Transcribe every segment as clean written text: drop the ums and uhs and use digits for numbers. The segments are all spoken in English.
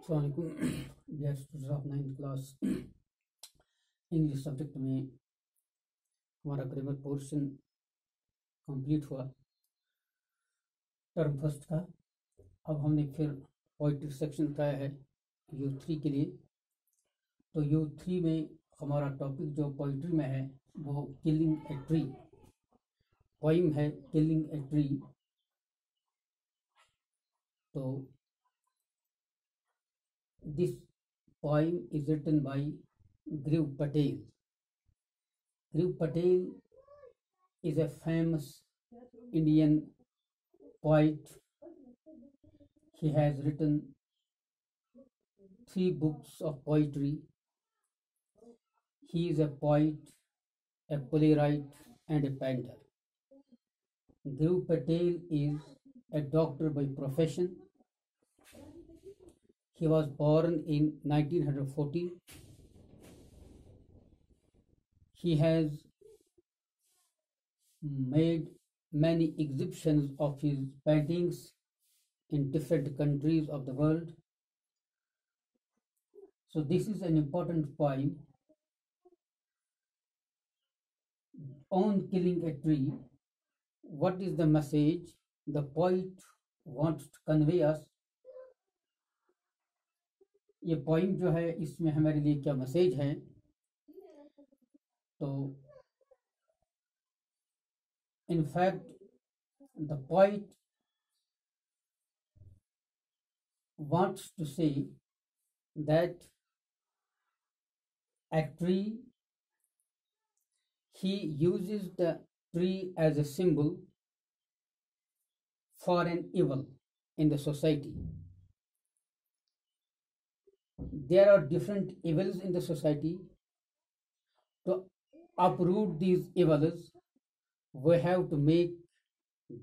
अस्सलामुअलैकुम dear students of 9th class. English subject में हमारा ग्रामर पोर्शन कंप्लीट हुआ टर्म फर्स्ट का। अब हमने फिर पोइट्री सेक्शन बताया है U3 के लिए। तो U3 में हमारा टॉपिक जो पोइट्री में है वो किलिंग ए ट्री पोइम है, किलिंग ए ट्री। तो this poem is written by Dhruv Patel. Dhruv Patel is a famous Indian poet. He has written 3 books of poetry. He is a poet, a playwright, and a painter. Dhruv Patel is a doctor by profession. He was born in 1940. He has made many exhibitions of his paintings in different countries of the world. So this is an important poem on killing a tree. What is the message the poet wants to convey us? ये poem जो है इसमें हमारे लिए क्या message है? तो in fact the poet wants to say that a tree, he uses the tree as a symbol for an evil in the society. There are different evils in the society. To uproot these evils, we have to make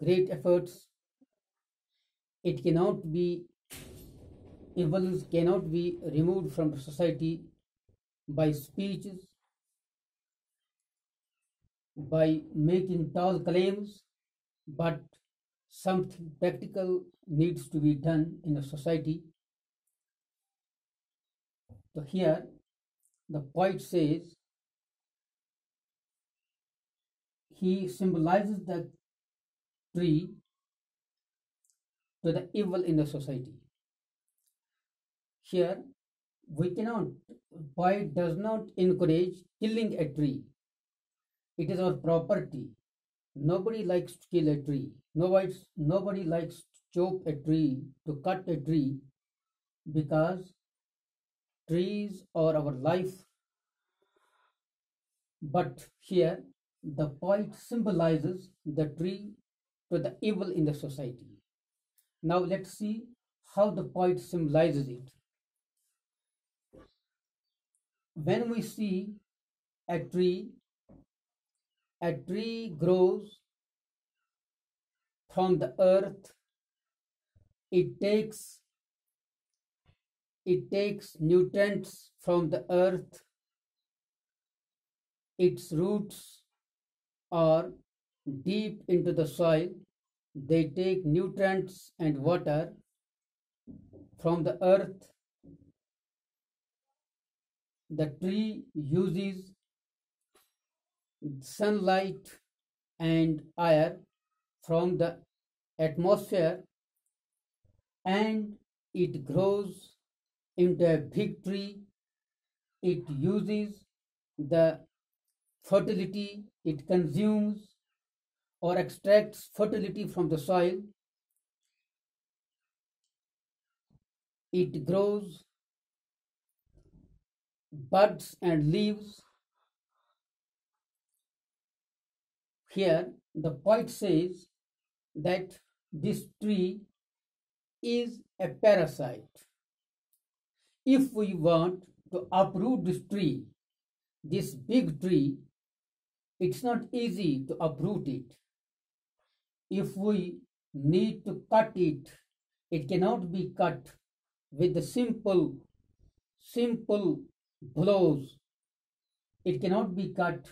great efforts. It cannot be, evils cannot be removed from the society by speeches, by making tall claims, but something practical needs to be done in a society. So here the poet says he symbolizes the tree to the evil in the society. Here we cannot, poet does not encourage killing a tree. It is our property. Nobody likes to kill a tree. Nobody likes to chop a tree, to cut a tree, because trees are our life. But here the poet symbolizes the tree to the evil in the society. Now let's see how the poet symbolizes it. When we see a tree grows from the earth. It takes nutrients from the earth. Its roots are deep into the soil. They take nutrients and water from the earth. The tree uses sunlight and air from the atmosphere, and it grows into a big tree. It uses the fertility, it consumes or extracts fertility from the soil. It grows buds and leaves. Here the poet says that this tree is a parasite. If we want to uproot this tree, this big tree, it's not easy to uproot it. If we need to cut it, it cannot be cut with the simple blows. It cannot be cut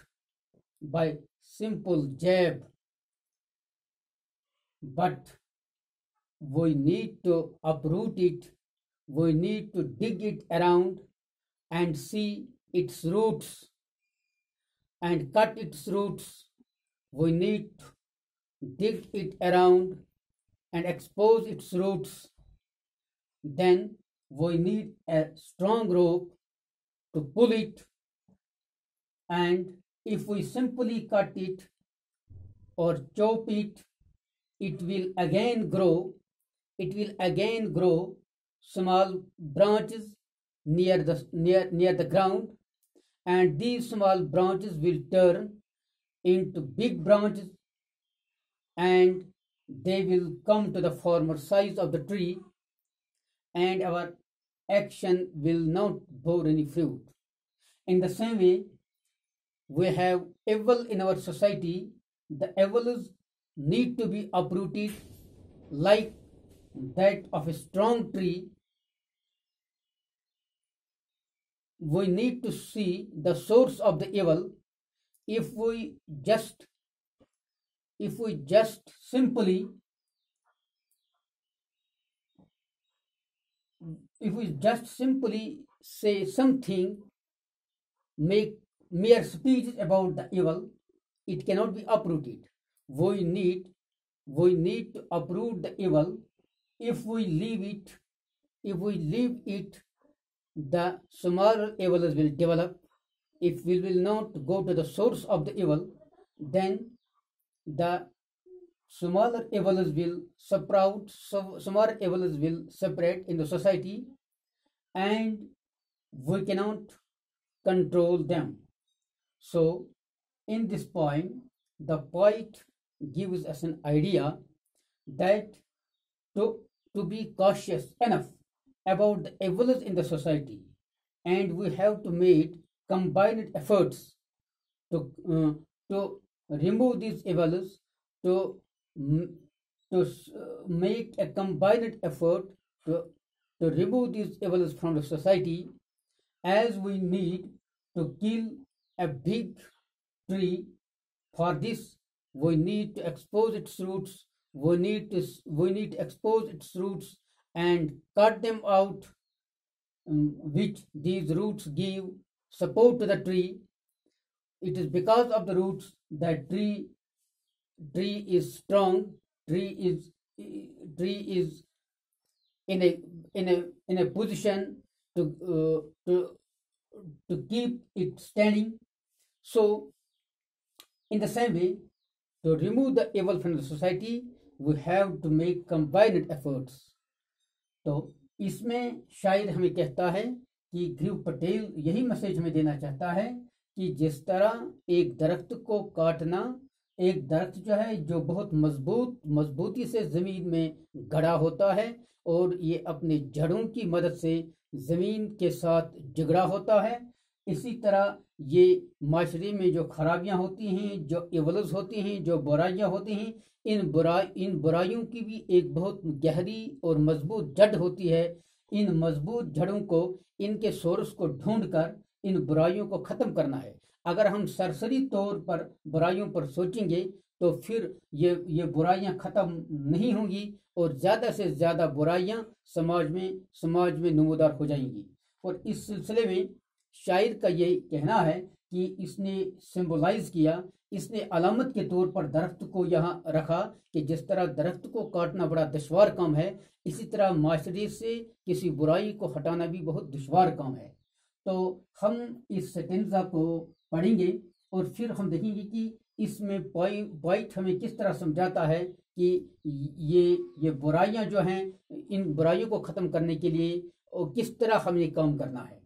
by simple jab, but we need to uproot it we need to dig it around and see its roots and cut its roots. We need to dig it around and expose its roots. Then we need a strong rope to pull it, and if we simply cut it or chop it, it will again grow. It will again grow small branches near the ground, and these small branches will turn into big branches, and they will come to the former size of the tree, and our action will not bear any fruit. In the same way, we have evil in our society. The evils need to be uprooted like that of a strong tree. We need to see the source of the evil. If we just if we just simply if we just simply say something, make mere speeches about the evil, it cannot be uprooted. We need we need to uproot the evil. If we leave it, if we leave it, the smaller evils will develop. If we will not go to the source of the evil, then the smaller evils will sprout, so smaller evils will separate in the society, and we cannot control them. So, in this point, the poet gives us an idea that to, to be cautious enough about the evils in the society, and we have to make combined efforts to to remove these evils, to make a combined effort to to remove these evils from the society, as we need to kill a big tree. For this, we need to expose its roots. We need to expose its roots and cut them out, which these roots give support to the tree. It is because of the roots that tree is strong. Tree is tree is in a in a position to keep it standing. So, in the same way, to remove the evil from the society, we have to make combined efforts. तो इसमें शायद हमें कहता है कि ध्रुव पटेल यही message हमें देना चाहता है कि जिस तरह एक दरख्त को काटना, एक दरख्त जो है जो बहुत मजबूती से जमीन में गड़ा होता है और ये अपने जड़ों की मदद से जमीन के साथ जिगड़ा होता है, इसी तरह ये माशरे में जो खराबियां होती हैं, जो इवल्स होती हैं, जो बुराइयां होती हैं, इन बुराइयों की भी एक बहुत गहरी और मजबूत जड़ होती है। इन मजबूत जड़ों को, इनके सोर्स को ढूंढकर इन बुराइयों को ख़त्म करना है। अगर हम सरसरी तौर पर बुराइयों पर सोचेंगे तो फिर ये बुराइयां ख़त्म नहीं होंगी और ज़्यादा से ज़्यादा बुराइयां समाज में नमूदार हो जाएंगी। और इस सिलसिले में शायर का ये कहना है कि इसने सिंबलाइज किया, इसने अलामत के तौर पर दरख्त को यहाँ रखा कि जिस तरह दरख्त को काटना बड़ा दुश्वार काम है, इसी तरह माशरे से किसी बुराई को हटाना भी बहुत दुश्वार काम है। तो हम इस सेटेंजा को पढ़ेंगे और फिर हम देखेंगे कि इसमें पॉइंट हमें किस तरह समझाता है कि ये बुराइयां जो हैं, इन बुराइयों को ख़त्म करने के लिए और किस तरह हमें काम करना है।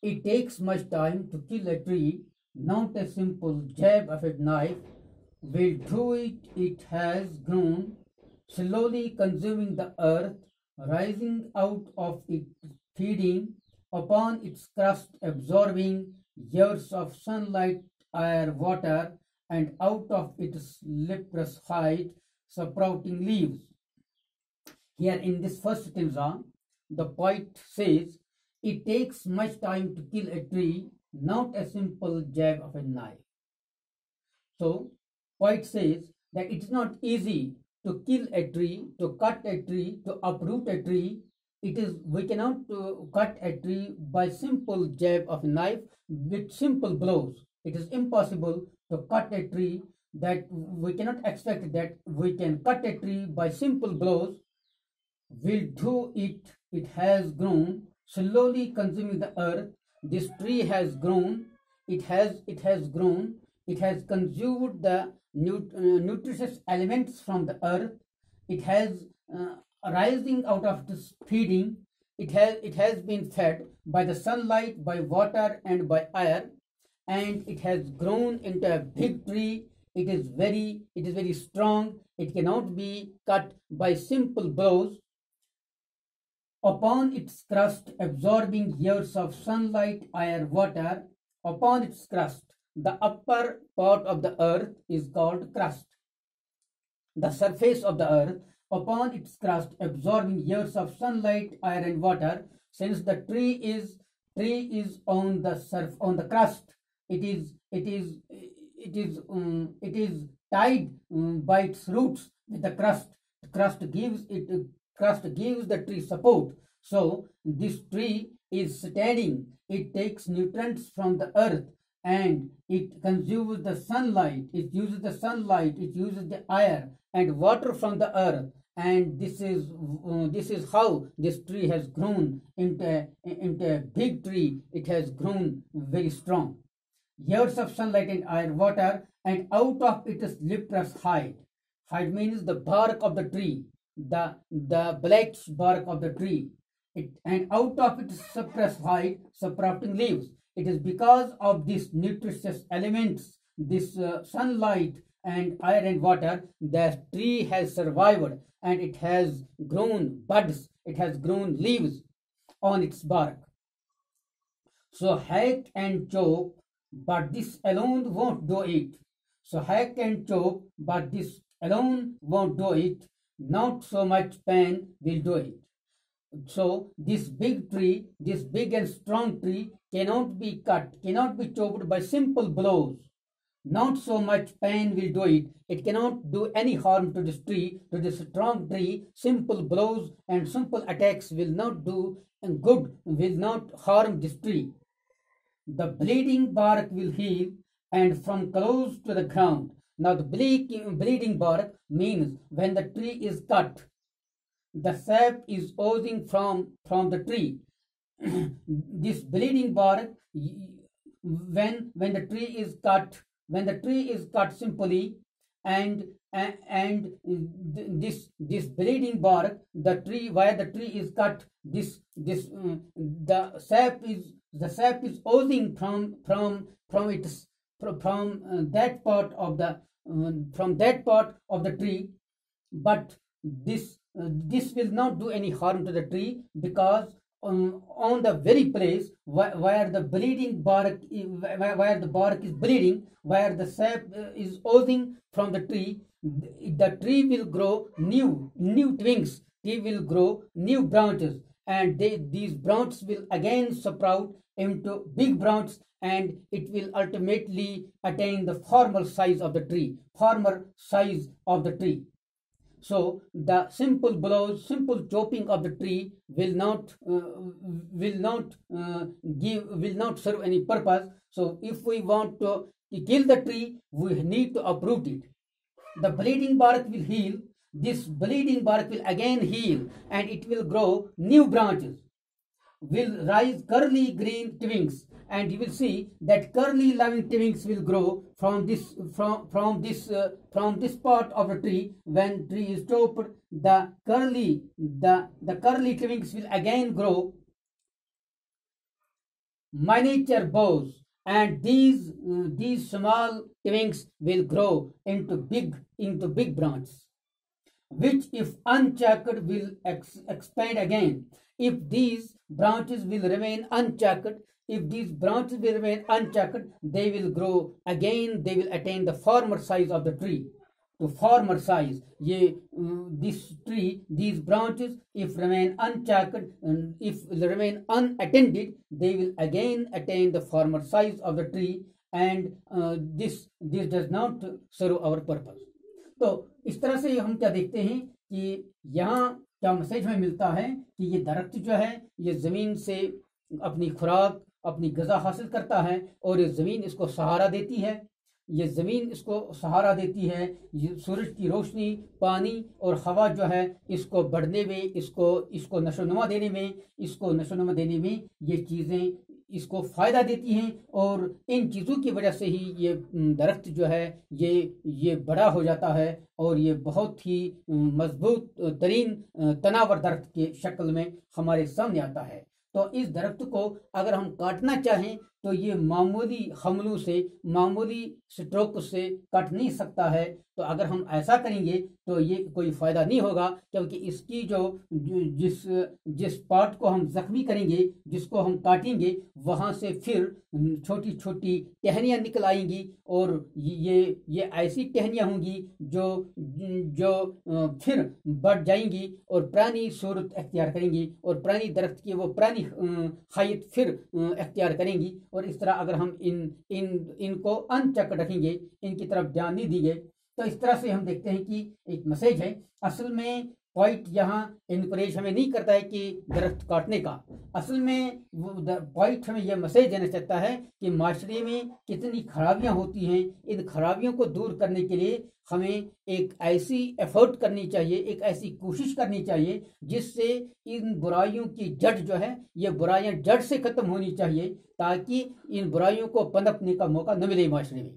It takes much time to kill a tree, not a simple jab of a knife will do it. It has grown, slowly consuming the earth, rising out of it, feeding upon its crust, absorbing years of sunlight, air, water, and out of its leprous hide, sprouting leaves. Here in this first stanza, the poet says, it takes much time to kill a tree, not a simple jab of a knife. So, poet says that it's not easy to kill a tree, to cut a tree, to uproot a tree it is we cannot cut a tree by simple jab of a knife with simple blows. It is impossible to cut a tree. That we cannot expect that we can cut a tree by simple blows. Will do it. It has grown, slowly consuming the earth. This tree has grown. It has grown. It has consumed the nutritious elements from the earth. It has rising out of this feeding. It has been fed by the sunlight, by water, and by air, and it has grown into a big tree. It is very strong. It cannot be cut by simple blows. Upon its crust, absorbing years of sunlight, air, water, upon its crust, the upper part of the earth is called crust. The surface of the earth, upon its crust, absorbing years of sunlight, air, and water. Since the tree is on the crust, it is tied by its roots with the crust. Crust gives the tree support. So this tree is standing. It takes nutrients from the earth, and it consumes the sunlight. It uses the sunlight. It uses the air and water from the earth. And this is how this tree has grown into a big tree. It has grown very strong. Years of sunlight and air, water, and out of it is lifters hide. Hide means the bark of the tree, the black bark of the tree. And out of it is suppressed hide, sprouting leaves. It is because of these nutritious elements, this sunlight and air and water, the tree has survived, and it has grown buds. It has grown leaves on its bark. So hack and chop, but this alone won't do it. So hack and chop, but this alone won't do it. Not so much pain will do it. So this big tree, this big and strong tree cannot be cut, cannot be chopped by simple blows. Not so much pain will do it. It cannot do any harm to this tree, to this strong tree. Simple blows and simple attacks will not do good, will not harm this tree. The bleeding bark will heal, and from close to the ground. Now the bleeding bark means when the tree is cut, the sap is oozing from the tree. This bleeding bark, when the tree is cut, simply, and this bleeding bark, the tree where the tree is cut, this the sap is oozing from its from that part of the tree. But this will not do any harm to the tree, because on the very place where the bleeding bark where the bark is bleeding, where the sap is oozing from the tree, the tree will grow new twigs. Tree will grow new branches, and these branches will again sprout into big branches, and it will ultimately attain the former size of the tree. So the simple blows, simple chopping of the tree will not serve any purpose. So if we want to kill the tree, we need to uproot it. The bleeding bark will heal. This bleeding bark will again heal, and it will grow new branches, will rise curly green twigs, and you will see that curly loving twigs will grow from this part of the tree. When tree is chopped, the curly twigs will again grow miniature boughs, and these small twigs will grow into big branches, which if unchecked will expand again. If these branches will remain unchecked, they will grow again. They will attain the former size of the tree. To former size, this tree, these branches, if remain unchecked, if remain unattended, they will again attain the former size of the tree, and this does not serve our purpose. तो इस तरह से हम क्या देखते हैं कि यहाँ क्या मैसेज हमें मिलता है कि ये दरख्त जो है ये ज़मीन से अपनी खुराक, अपनी ग़िज़ा हासिल करता है और ये ज़मीन इसको सहारा देती है। ये ज़मीन इसको सहारा देती है, ये सूरज की रोशनी, पानी और हवा जो है इसको बढ़ने में, इसको इसको नशोनुमा देने में, इसको नशोनुमा देने में ये चीज़ें इसको फ़ायदा देती हैं और इन चीज़ों की वजह से ही ये दरख्त जो है ये बड़ा हो जाता है और ये बहुत ही मजबूत तरीन तनावर दरख्त के शक्ल में हमारे सामने आता है। तो इस दरख्त को अगर हम काटना चाहें तो ये मामूली हमलों से, मामूली स्ट्रोक से कट नहीं सकता है। तो अगर हम ऐसा करेंगे तो ये कोई फ़ायदा नहीं होगा, क्योंकि इसकी जिस जिस पार्ट को हम ज़ख्मी करेंगे, जिसको हम काटेंगे, वहाँ से फिर छोटी छोटी टहनियाँ निकल आएंगी और ये ऐसी टहनियाँ होंगी जो जो फिर बढ़ जाएंगी और पुरानी सूरत अख्तियार करेंगी और पुरानी दरख्त की वो पुरानी हाइट फिर अख्तियार करेंगी। और इस तरह अगर हम इनको अनचेक रखेंगे, इनकी तरफ ध्यान नहीं दिए, तो इस तरह से हम देखते हैं कि एक मैसेज है। असल में पॉइंट यहाँ इनकरेज हमें नहीं करता है कि दरख्त काटने का। असल में पॉइंट हमें यह मैसेज देना चाहता है कि माशरे में कितनी खराबियाँ होती हैं। इन खराबियों को दूर करने के लिए हमें एक ऐसी एफर्ट करनी चाहिए, एक ऐसी कोशिश करनी चाहिए जिससे इन बुराइयों की जड़ जो है, ये बुराइयां जड़ से खत्म होनी चाहिए, ताकि इन बुराइयों को पनपने का मौका न मिले माशरे में,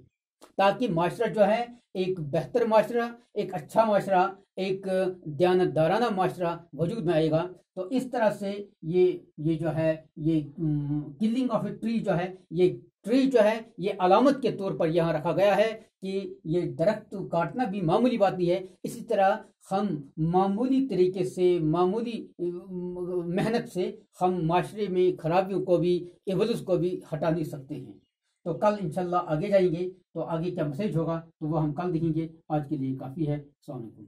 ताकि माशरा जो है एक बेहतर माशरा, एक अच्छा माशरा, एक दयानतदाराना माशरा वजूद में आएगा। तो इस तरह से ये जो है ये किलिंग ऑफ ए ट्री जो है, ये ट्री जो है ये अलामत के तौर पर यहाँ रखा गया है कि ये दरख्त काटना भी मामूली बात नहीं है। इसी तरह हम मामूली तरीके से, मामूली मेहनत से हम माशरे में खराबियों को भी, एवल्स को भी हटा नहीं सकते हैं। तो कल इंशाल्लाह आगे जाएंगे, तो आगे क्या मैसेज होगा तो वो हम कल देखेंगे। आज के लिए काफ़ी है। अस्सलाम वालेकुम।